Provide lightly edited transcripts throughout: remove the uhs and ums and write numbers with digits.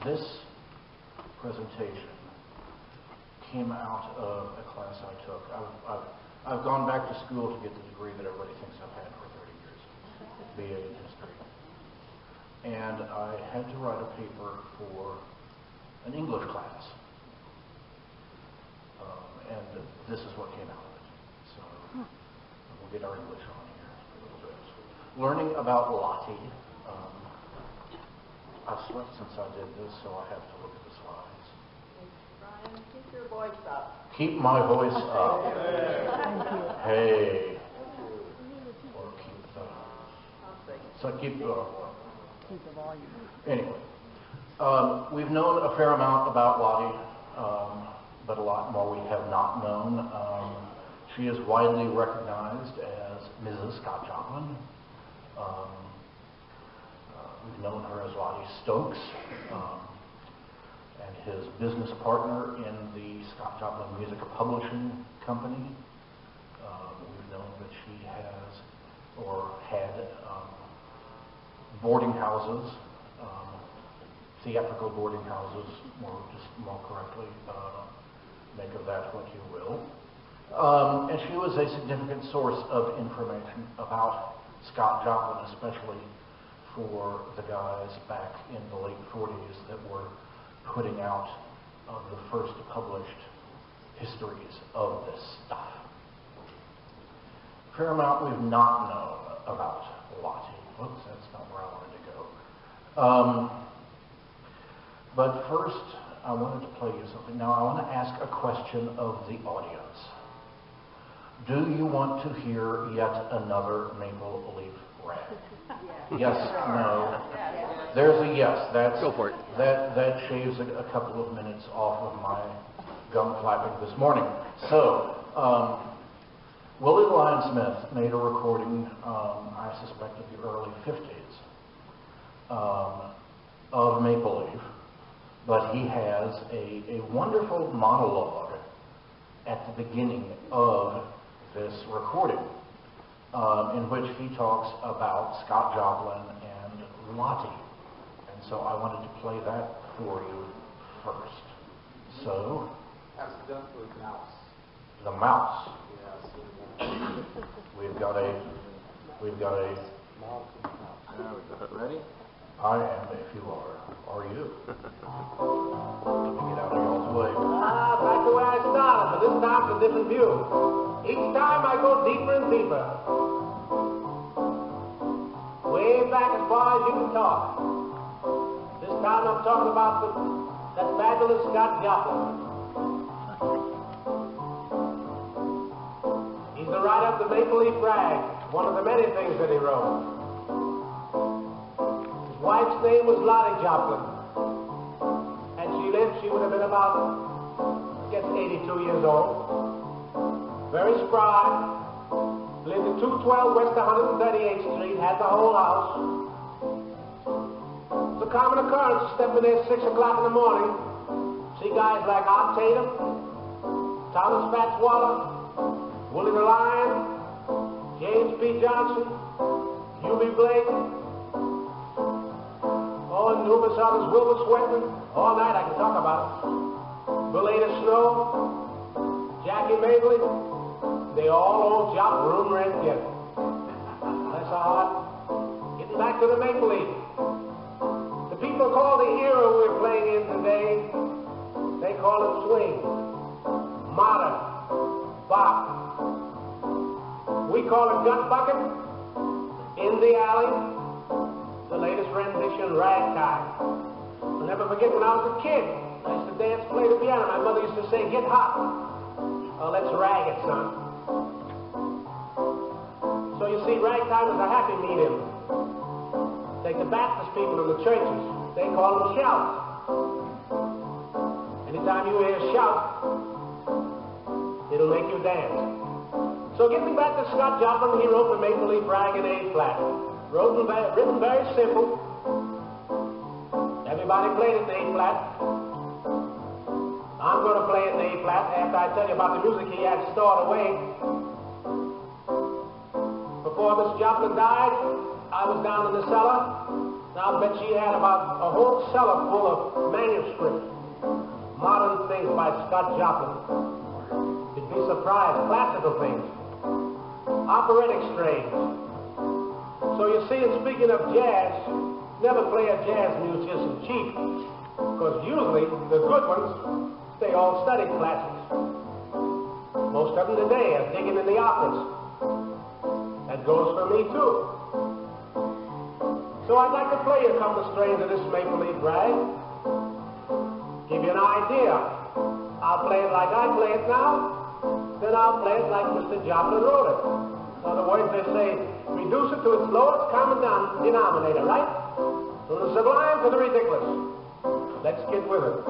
This presentation came out of a class I took. I've gone back to school to get the degree that everybody thinks I've had for 30 years, BA in history. And I had to write a paper for an English class. And this is what came out of it. So we'll get our English on here a little bit. Learning about Lottie. I've slept since I did this, so I have to look at the slides. Brian, keep your voice up. Keep my voice up. Hey. Or keep the... So keep the volume. Anyway. We've known a fair amount about Lottie, but a lot more we have not known. She is widely recognized as Mrs. Scott Joplin. We've known her as Lottie Stokes, and his business partner in the Scott Joplin Music Publishing Company. We've known that she has, or had, boarding houses, theatrical boarding houses, more correctly. Make of that what you will. And she was a significant source of information about Scott Joplin, especially for the guys back in the late 40s that were putting out the first published histories of this stuff. Fair amount we've not known about Lottie. Whoops, that's not where I wanted to go. But first, I wanted to play you something. Now, I want to ask a question of the audience. Do you want to hear yet another maple leaf rag? Yes, no. There's a yes. Go for it. That shaves a couple of minutes off of my gum flapping this morning. So, Willie Lyon-Smith made a recording, I suspect of the early 50s, of Maple Leaf, but he has a wonderful monologue at the beginning of this recording, in which he talks about Scott Joplin and Lottie. And so I wanted to play that for you first. So, accidentally mouse. The mouse. Yes. We've got a Ready? I am, if you are. Are you? Let me get out of y'all's way. Back to where I started, but this time it's a different view. Each time I go deeper and deeper. Way back as far as you can talk. This time I'm talking about that fabulous Scott Joplin. He's the writer of the Maple Leaf Rag, one of the many things that he wrote. His wife's name was Lottie Joplin. Had she lived, she would have been about, I guess, 82 years old. Very spry. Lived at 212 West 138th Street, had the whole house. It's a common occurrence to step in there at 6 o'clock in the morning, see guys like Art Tatum, Thomas Fats Waller, Willie the Lion, James P. Johnson, U.B. Blake, and numerous others, Wilbur Sweatman. All night I can talk about it. Belita Snow, Jackie Mabley, they all owe Jop room rent yet. That's hard. Getting back to the Maple Leaf. The people call the era we're playing in today, they call it swing, modern, bop. We call it gut bucket, in the alley, the latest rendition, Ragtime. I'll never forget when I was a kid, I used to dance, play the piano. My mother used to say, get hot. Oh, let's rag it, son. So you see, ragtime is a happy medium. Take the Baptist people in the churches, they call them shouts. Anytime you hear a shout, it'll make you dance. So getting back to Scott Joplin, he wrote the Maple Leaf Rag in A-flat. Written very simple. Everybody played it in A-flat. I'm going to play it in A-flat after I tell you about the music he had stored away. Before Miss Joplin died, I was down in the cellar I'll bet she had about a whole cellar full of manuscripts. Modern things by Scott Joplin. You'd be surprised. Classical things. Operatic strains. So you see, in speaking of jazz, never play a jazz musician cheap. Because usually, the good ones, they all studied classics. Most of them today are digging in the operas. That goes for me, too. So I'd like to play you a couple of strains of this Maple Leaf Rag. Give you an idea. I'll play it like I play it now, then I'll play it like Mr. Joplin wrote it. In other words, they say, reduce it to its lowest common denominator, right? From the sublime to the ridiculous. Let's get with it.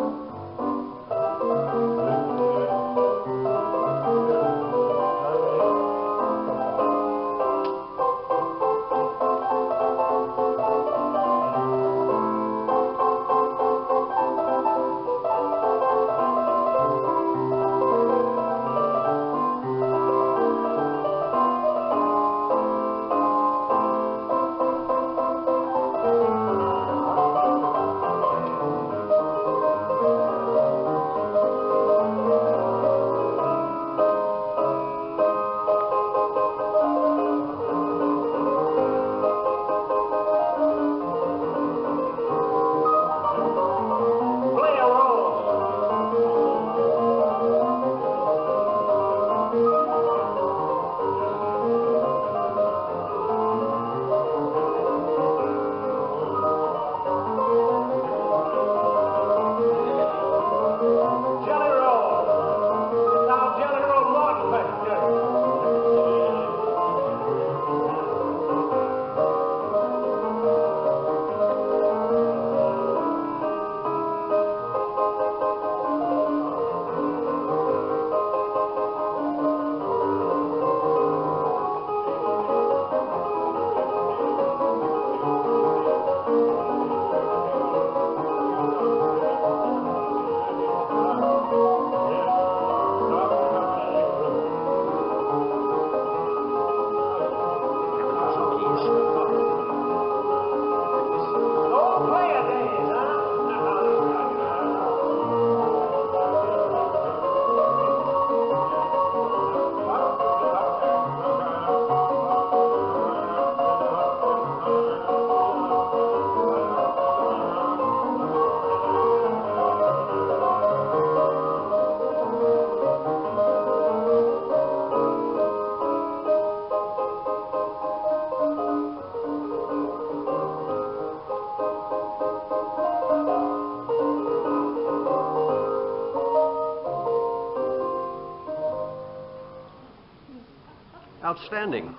Outstanding.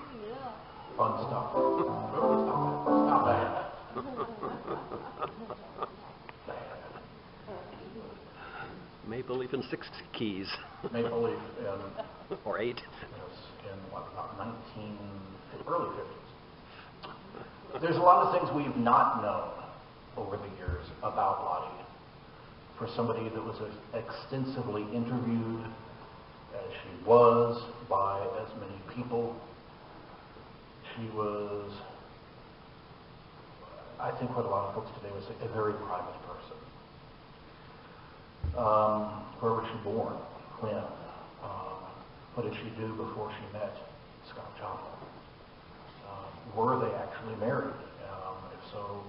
Fun stuff. Not bad. Maple Leaf in 6 keys. Maple Leaf in, Or 8. yes, in what, about early 50s. There's a lot of things we've not known over the years about Lottie. For somebody that was extensively interviewed, as she was, by as many people, she was, I think what a lot of folks today would say, a very private person. Where was she born? When? What did she do before she met Scott Joplin? Were they actually married? If so,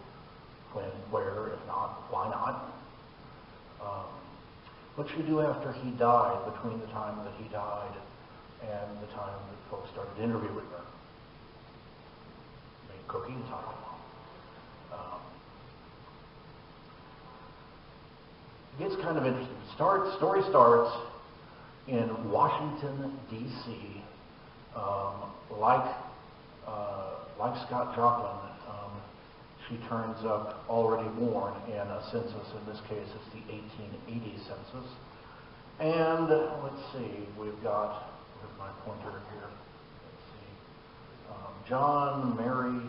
when, where? If not, why not? What did she do after he died, between the time that he died and the time that folks started interviewing her? Made cookies, I don't know. It gets kind of interesting. Story starts in Washington, D.C. Like Scott Joplin, she turns up already born in a census. In this case, it's the 1880 census. And let's see, we've got, where's my pointer here? Let's see, John, Mary,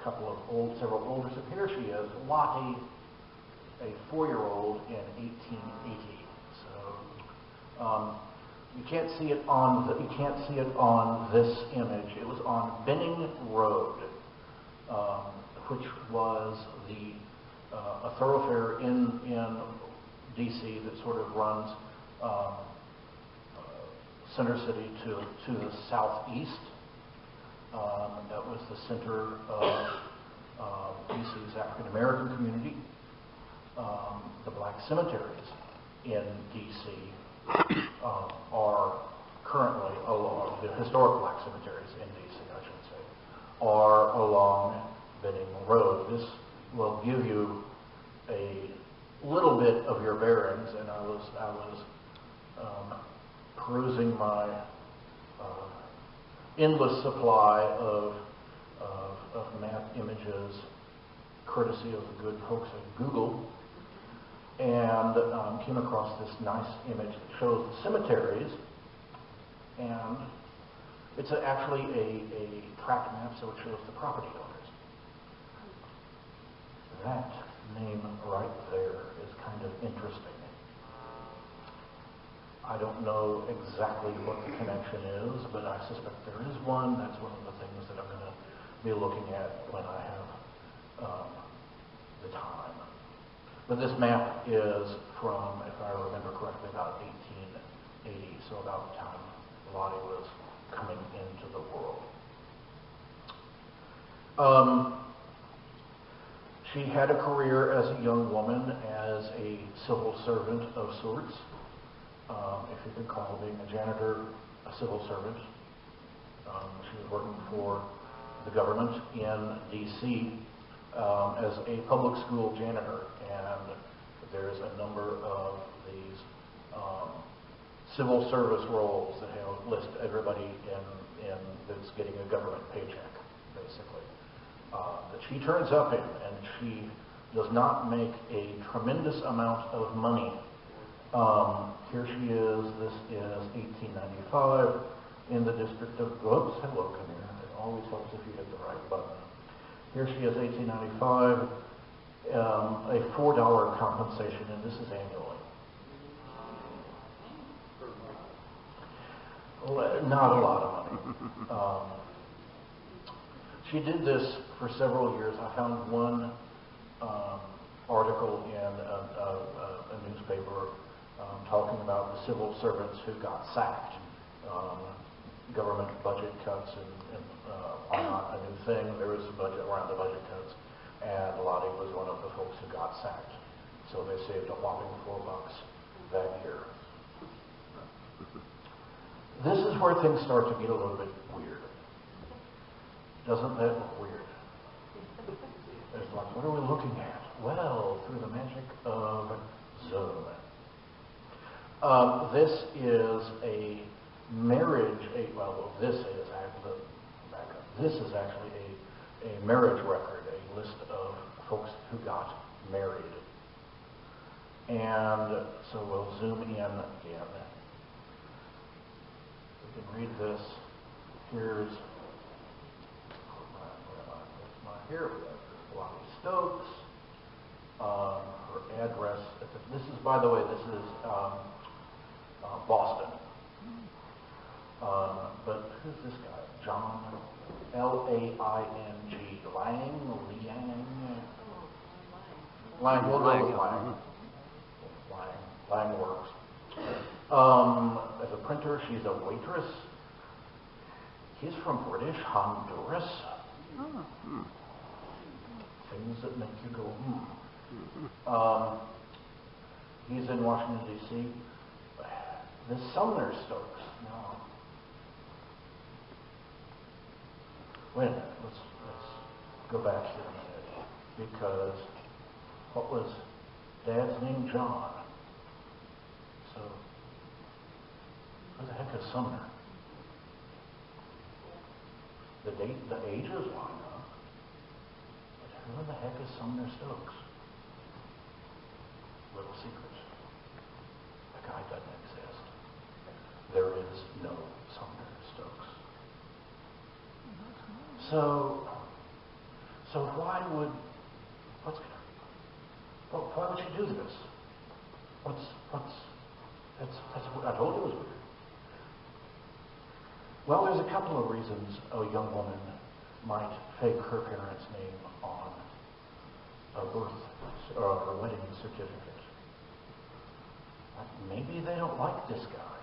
several older. So here she is, Lottie, a 4-year-old in 1880. So you can't see it on this image. It was on Benning Road. which was a thoroughfare in D.C. that sort of runs Center City to the southeast. That was the center of D.C.'s African American community. The black cemeteries in D.C. Are currently along, the historic black cemeteries in D.C., I should say, are along Benning Road. This will give you a little bit of your bearings, and I was perusing my endless supply of map images, courtesy of the good folks at Google, and came across this nice image that shows the cemeteries, and it's actually a tract map, so it shows the property owners. That name right there is kind of interesting. I don't know exactly what the connection is, but I suspect there is one. That's one of the things that I'm going to be looking at when I have the time. But this map is from, if I remember correctly, about 1880, so about the time Lottie was coming into the world. She had a career as a young woman as a civil servant of sorts. If you could call being a janitor a civil servant. She was working for the government in D.C. As a public school janitor, and there's a number of these civil service roles that have list everybody in that's getting a government paycheck, basically. That she turns up in, and she does not make a tremendous amount of money. Here she is. This is 1895 in the district of, whoops, hello, come here. It always helps if you hit the right button. Here she is, 1895, a $4 compensation, and this is annually. Not a lot of money. She did this for several years. I found one article in a newspaper talking about the civil servants who got sacked. Government budget cuts and are not a new thing. There is a budget around the budget cuts, and Lottie was one of the folks who got sacked. So they saved a whopping $4 that year. This is where things start to get a little bit weird. Doesn't that look weird? It's like, what are we looking at? Well, through the magic of Zoom. This is a marriage, this is actually a marriage record, a list of folks who got married. And so we'll zoom in again. We can read this. Here's here we have Lottie Stokes. Her address. This is, by the way, this is Boston. But who's this guy? John Laing. Lang. We'll go with Lang. Lang works. As a printer, she's a waitress. He's from British Honduras. Things that make you go, He's in Washington, D.C. The Sumner Stokes. Now, wait a minute. Let's go back here a minute. Because what was Dad's name? John. So, who the heck is Sumner? The date, the ages line up. But who the heck is Sumner Stokes? Little secret. The guy doesn't exist. There is no Sumner Stokes. So why would she do this? That's what I told you was weird. Well, there's a couple of reasons a young woman might fake her parents' name on a birth or a wedding certificate. Maybe they don't like this guy.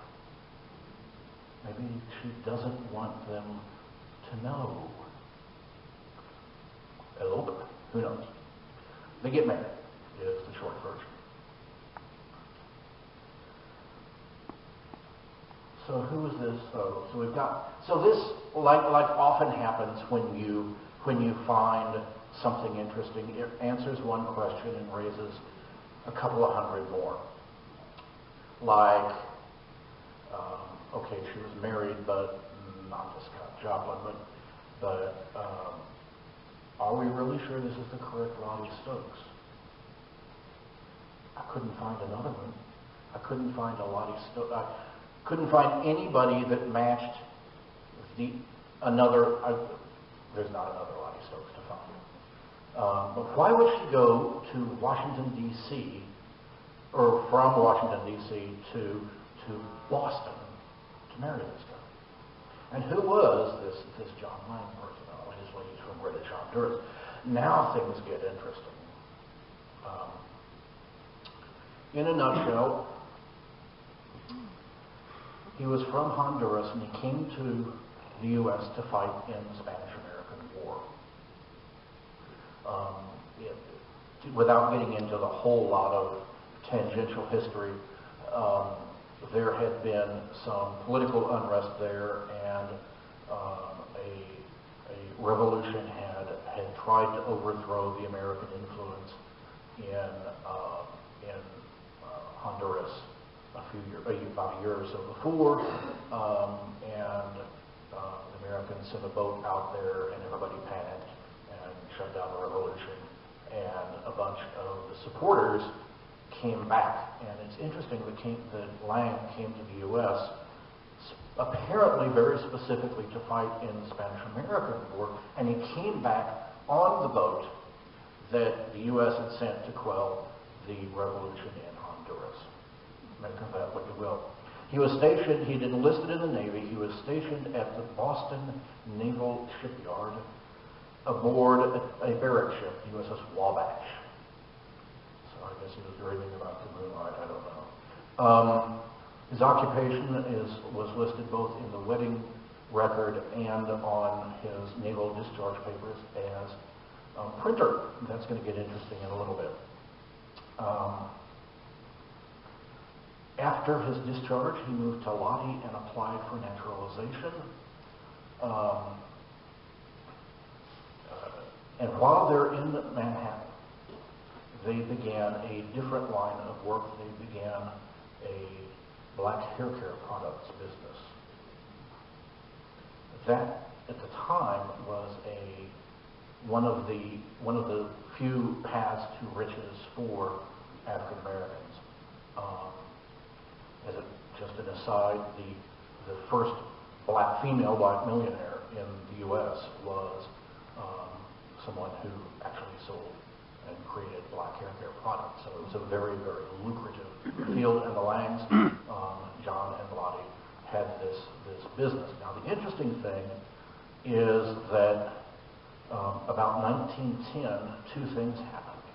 Maybe she doesn't want them to know. Elope, who knows? They get married, is the short version. So who is this? So we've got. So this, like often happens when you find something interesting, it answers one question and raises a couple of hundred more. Like, okay, she was married, but not to Scott Joplin, but are we really sure this is the correct Lottie Stokes? I couldn't find another one. I couldn't find a Lottie Stokes. I couldn't find anybody that matched another. There's not another Lottie Stokes to find. But why would she go to Washington, D.C., or from Washington, D.C. to Boston to marry this guy? And who was this John Lang person? Obviously, he's from British Honduras. Now things get interesting. In a nutshell, he was from Honduras and he came to the U.S. to fight in the Spanish-American War. Without getting into the whole lot of tangential history, there had been some political unrest there, and a revolution had tried to overthrow the American influence in Honduras about a year or so before, and the Americans sent a boat out there, and everybody panicked and shut down the revolution, and a bunch of the supporters came back. And it's interesting that Lang came to the U.S. apparently very specifically to fight in the Spanish-American War, and he came back on the boat that the U.S. had sent to quell the revolution in Honduras. Make of that what you will. He was stationed, he'd enlisted in the Navy, he was stationed at the Boston Naval Shipyard aboard a barrack ship, USS Wabash. So I guess he was dreaming about the moonlight, I don't know. His occupation was listed both in the wedding record and on his naval discharge papers as printer. That's going to get interesting in a little bit. After his discharge, he moved to Lottie and applied for naturalization. And while they're in Manhattan, they began a different line of work. They began a black hair care products business. That, at the time, was one of the few paths to riches for African Americans. Just an aside, the first female black millionaire in the U.S. was someone who actually sold and created black hair care products. So it was a very, very lucrative field, and the Langs, John and Lottie, had this business. Now, the interesting thing is that about 1910, two things happened.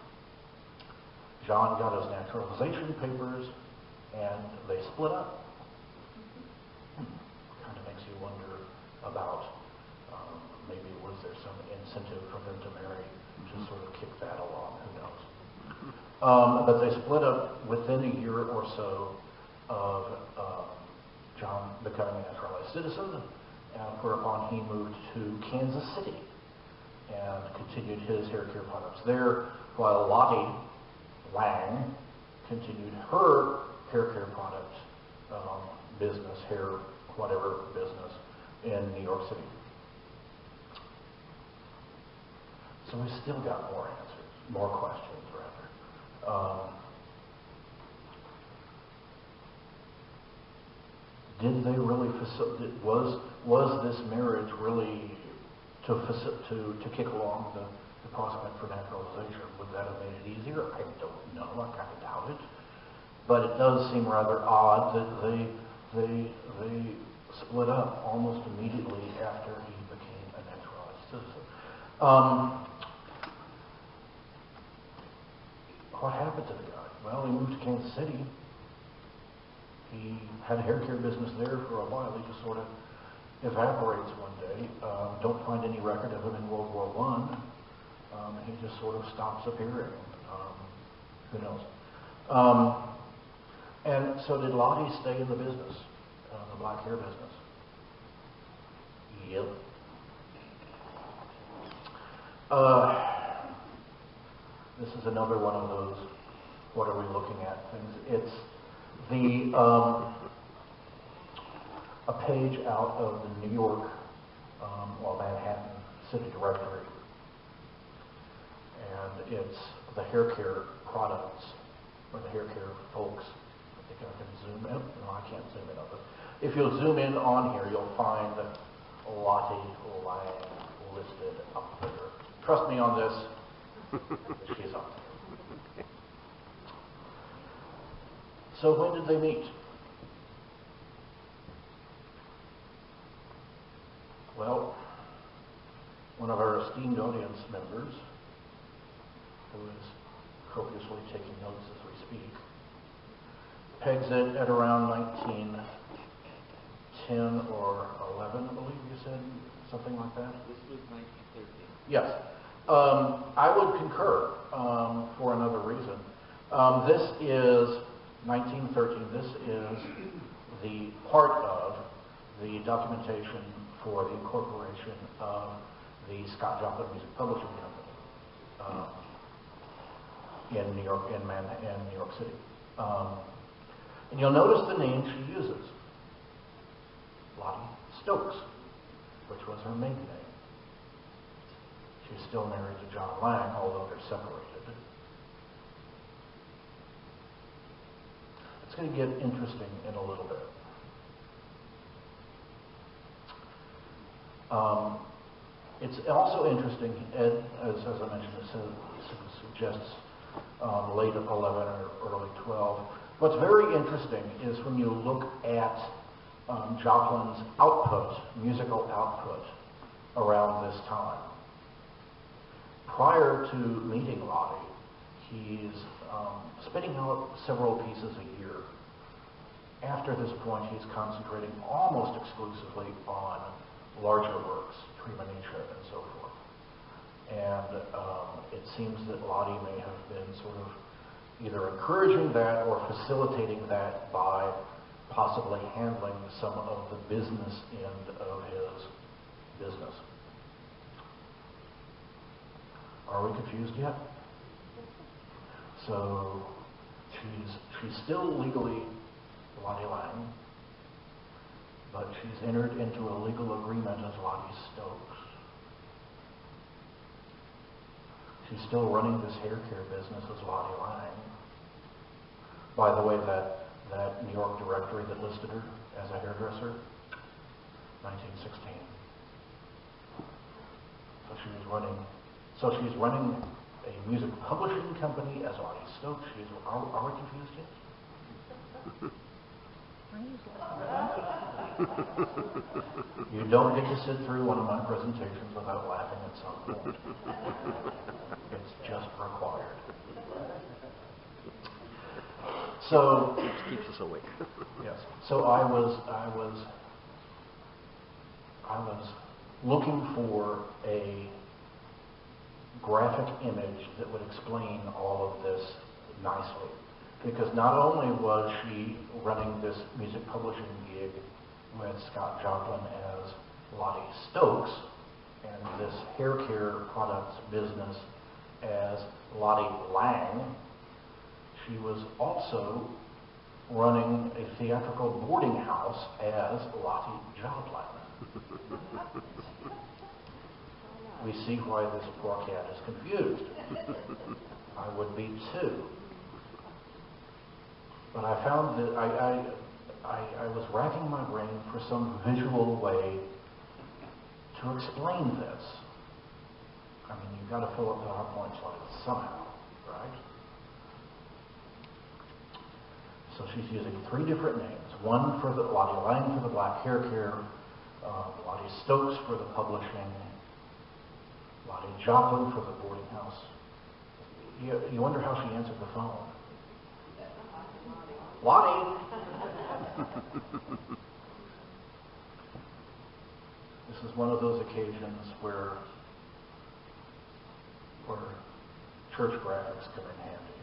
John got his naturalization papers, and they split up. Kind of makes you wonder about maybe was there some incentive for them to marry, just sort of kick that along, who knows. But they split up within a year or so of John becoming a naturalized citizen, and whereupon he moved to Kansas City and continued his hair care products there, while Lottie Lang continued her hair care product business, hair, whatever business, in New York City. So we still got more answers, more questions, rather. Did they really was this marriage really to kick along the prospect for naturalization? Would that have made it easier? I don't know. I kind of doubt it. But it does seem rather odd that they split up almost immediately after he became a naturalized citizen. What happened to the guy? Well, he moved to Kansas City. He had a hair care business there for a while. He just sort of evaporates one day. Don't find any record of him in World War I. He just sort of stops appearing. Who knows? And so did Lottie stay in the business, the black hair business? Yep. This is another one of those, what are we looking at things. It's the a page out of the New York, Manhattan City Directory. And it's the hair care products, or the hair care folks. I think I can zoom in. No, I can't zoom in on this. If you'll zoom in on here, you'll find Lottie Lang listed up there. Trust me on this. She's up there. So when did they meet? Well, one of our esteemed audience members, who is copiously taking notes as we speak, pegs it at around 1910 or 11, I believe you said, something like that? This was 1913. Yes. I would concur for another reason. This is 1913. This is the part of the documentation for the incorporation of the Scott Joplin Music Publishing Company in New York, in New York City. And you'll notice the name she uses, Lottie Stokes, which was her maiden name. She's still married to John Lang, although they're separated. It's going to get interesting in a little bit. It's also interesting, as I mentioned, it suggests late 11 or early 12. What's very interesting is when you look at Joplin's output, musical output, around this time. Prior to meeting Lottie, he's spinning out several pieces a year. After this point, he's concentrating almost exclusively on larger works, Premonitia and so forth. And it seems that Lottie may have been sort of either encouraging that or facilitating that by possibly handling some of the business end of his business. Are we confused yet? So she's still legally Lottie Lang, but she's entered into a legal agreement as Lottie Stokes. She's still running this hair care business as Lottie Lang. By the way, that New York directory that listed her as a hairdresser, 1916. So she's running a music publishing company as Lottie Stokes. Are we confused yet? You don't get to sit through one of my presentations without laughing at some point. It's just required. So it keeps us awake. yes. So I was looking for a graphic image that would explain all of this nicely. Because not only was she running this music publishing gig with Scott Joplin as Lottie Stokes and this hair care products business as Lottie Lang, she was also running a theatrical boarding house as Lottie Joplin. We see why this poor cat is confused. I would be too. But I found that I was racking my brain for some visual way to explain this. I mean, you've got to fill up the PowerPoint slides somehow, right? So she's using three different names. One for the Lottie Lang for the black hair care, Lottie Stokes for the publishing, Lottie Joplin from the boarding house. You wonder how she answered the phone. Lottie! This is one of those occasions where church graphics come in handy.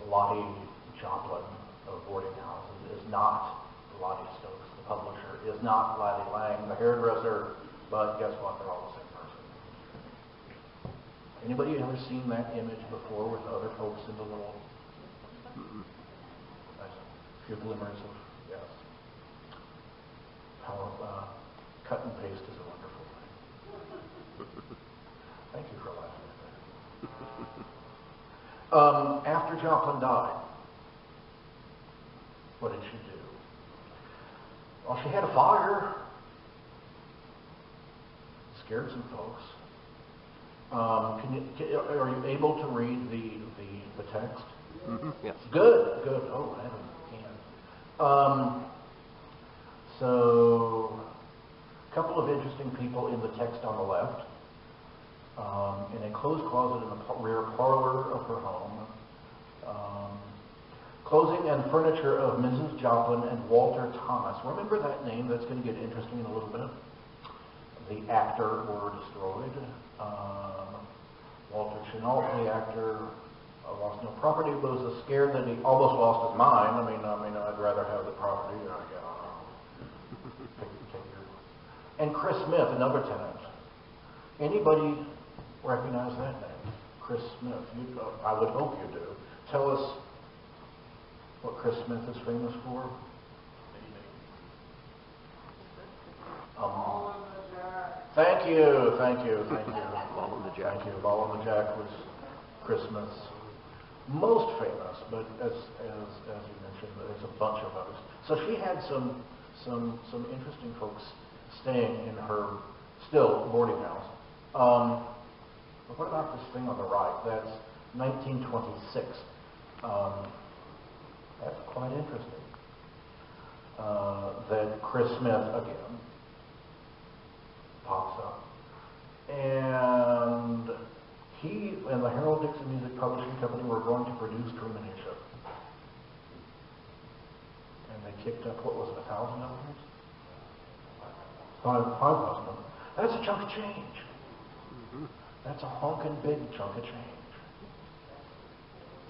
Lottie Joplin of boarding houses is not Lottie Stokes, the publisher, is not Lottie Lang, the hairdresser, but guess what? They're all the same person. Anybody ever seen that image before with other folks in the little? A few glimmers of, yes. How cut and paste is a wonderful thing. Thank you for laughing at that. After Joplin died, what did she do? Well, she had a fire. Scared some folks. Are you able to read the text? Mm-hmm. Yes. Good. Oh, heavens, you can. So, a couple of interesting people in the text on the left. An enclosed closet in the rear parlor of her home. Clothing and furniture of Mrs. Joplin and Walter Thomas. Remember that name? That's going to get interesting in a little bit. The actor were destroyed. Walter Chenault, the actor, lost no property, but was scared that he almost lost his mind. I mean, I'd rather have the property. And Chris Smith, another tenant. Anybody recognize that name? Chris Smith. I would hope you do. Tell us what Chris Smith is famous for. Thank you. Ball in the Jack. Thank you. Ball in the Jack was Chris Smith's most famous, but as you mentioned, there's a bunch of others. So she had some interesting folks staying in her still boarding house. But what about this thing on the right? That's 1926. That's quite interesting. That Chris Smith again pops up. And he and the Harold Dixon Music Publishing Company were going to produce Dreaminator. And they kicked up, what was it, $1,000? $5,000. That's a chunk of change. Mm-hmm. That's a honking big chunk of change.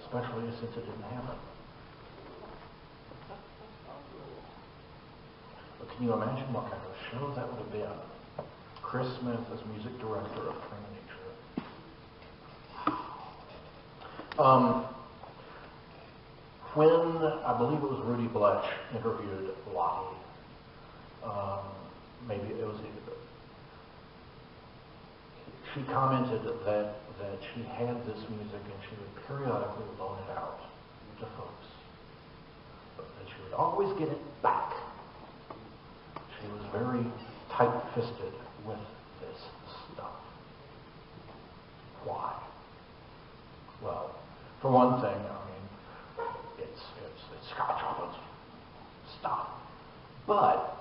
Especially since it didn't happen. But can you imagine what kind of show that would have been? Chris Smith as music director of Dreaminator. When, I believe it was Rudy Bletch interviewed Lottie, maybe it was she commented that she had this music and she would periodically loan it out to folks. But that she would always get it back. She was very tight-fisted with this stuff. Why? Well, for one thing, it's Scott Joplin's stuff. But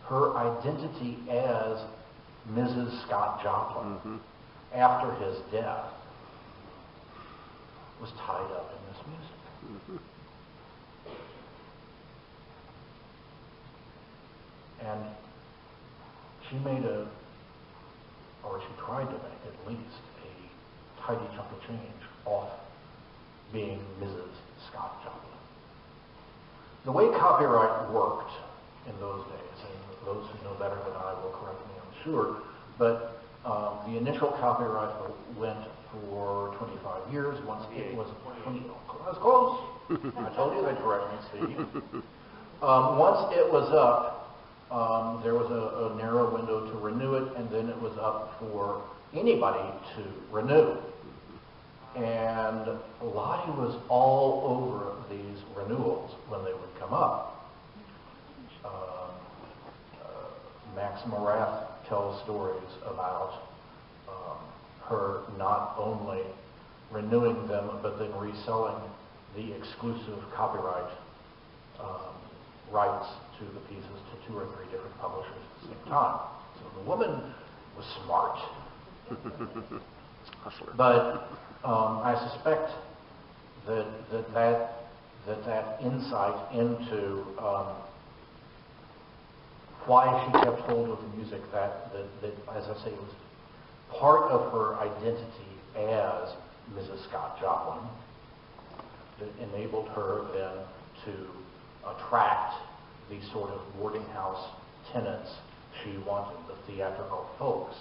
her identity as Mrs. Scott Joplin, after his death, was tied up in this music. And she made she tried to make at least a tidy chunk of change off being Mrs. Scott Joplin. The way copyright worked in those days, and those who know better than I will correct me, I'm sure, but the initial copyright went for 25 years. Once it was 20, I was close. I told you they'd correct me, Steve. Once it was up, there was a narrow window to renew it, and then it was up for anybody to renew. And Lottie was all over these renewals when they would come up. Max Morath tells stories about her not only renewing them, but then reselling the exclusive copyright rights to the pieces to 2 or 3 different publishers at the same time. So the woman was smart. Hustler. But I suspect that insight into why she kept hold of the music, that as I say, it was part of her identity as Mrs. Scott Joplin, that enabled her then to attract the sort of boarding house tenants she wanted, the theatrical folks